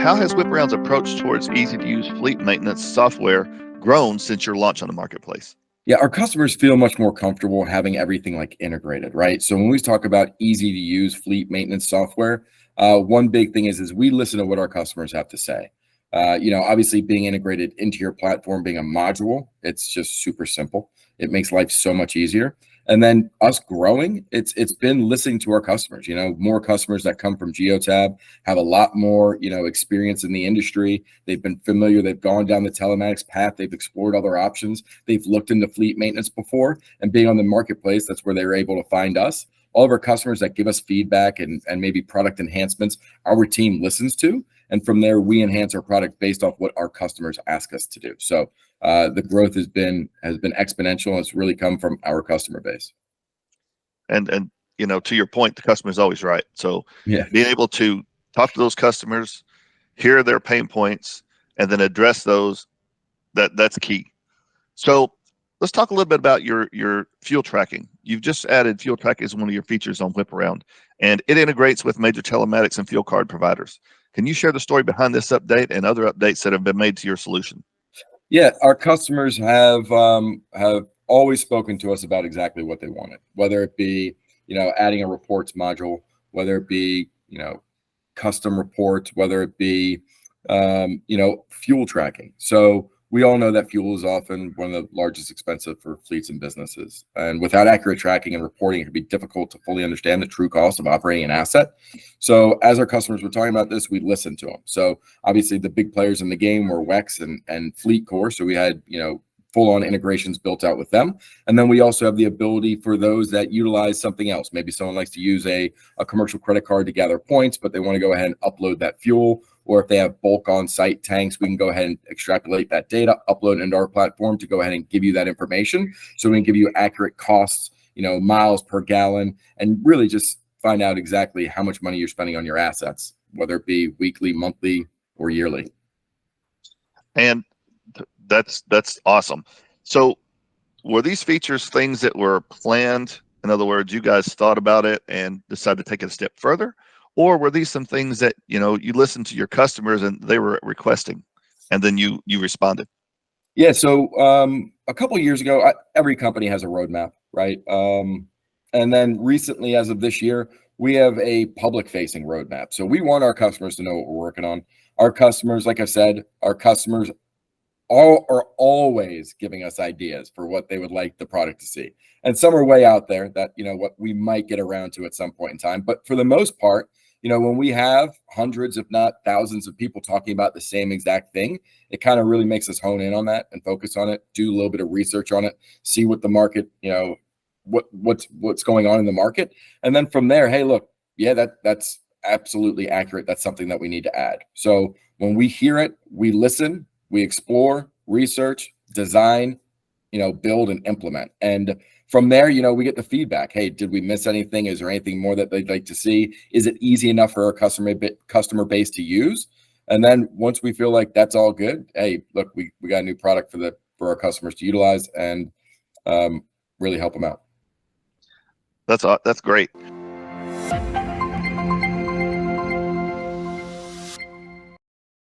how has WhipAround's approach towards easy-to-use fleet maintenance software grown since your launch on the marketplace? Yeah, our customers feel much more comfortable having everything like integrated, right? So when we talk about easy to use fleet maintenance software, one big thing is we listen to what our customers have to say. Obviously being integrated into your platform, being a module, it's just super simple. It makes life so much easier. And then us growing, it's been listening to our customers. More customers that come from Geotab have a lot more, experience in the industry. They've been familiar. They've gone down the telematics path. They've explored other options. They've looked into fleet maintenance before, and being on the marketplace, that's where they were able to find us. All of our customers that give us feedback and maybe product enhancements, our team listens to. And from there, we enhance our product based off what our customers ask us to do. So the growth has been exponential. It's really come from our customer base. And to your point, the customer is always right. So yeah, being able to talk to those customers, hear their pain points, and then address those, that's key. So let's talk a little bit about your fuel tracking. You've just added fuel tracking as one of your features on WhipAround, and it integrates with major telematics and fuel card providers. Can you share the story behind this update and other updates that have been made to your solution? Yeah, our customers have always spoken to us about exactly what they wanted, whether it be, adding a reports module, whether it be, custom reports, whether it be, fuel tracking. So we all know that fuel is often one of the largest expenses for fleets and businesses. And without accurate tracking and reporting, it can be difficult to fully understand the true cost of operating an asset. So as our customers were talking about this, we listened to them. So obviously the big players in the game were WEX and FleetCor. So we had, full-on integrations built out with them. And then we also have the ability for those that utilize something else. Maybe someone likes to use a commercial credit card to gather points, but they want to go ahead and upload that fuel. Or if they have bulk on-site tanks, we can go ahead and extrapolate that data, upload it into our platform to go ahead and give you that information. So we can give you accurate costs, miles per gallon, and really just find out exactly how much money you're spending on your assets, whether it be weekly, monthly, or yearly. And that's awesome. So were these features things that were planned? In other words, you guys thought about it and decided to take it a step further? Or were these some things that, you listened to your customers and they were requesting, and then you responded? Yeah. So a couple of years ago, every company has a roadmap, right? And then recently, as of this year, we have a public-facing roadmap. So we want our customers to know what we're working on. Our customers, like I said, our customers are always giving us ideas for what they would like the product to see. And some are way out there that, what we might get around to at some point in time. But for the most part, when we have hundreds, if not thousands of people talking about the same exact thing, it kind of really makes us hone in on that and focus on it, do a little bit of research on it, see what the market, what's going on in the market. And then from there, hey, look, yeah, that's absolutely accurate. That's something that we need to add. So when we hear it, we listen, we explore, research, design, build and implement. And from there, we get the feedback. Hey, did we miss anything? Is there anything more that they'd like to see? Is it easy enough for our customer base to use? And then once we feel like that's all good, hey, look, we got a new product for our customers to utilize and really help them out. That's great.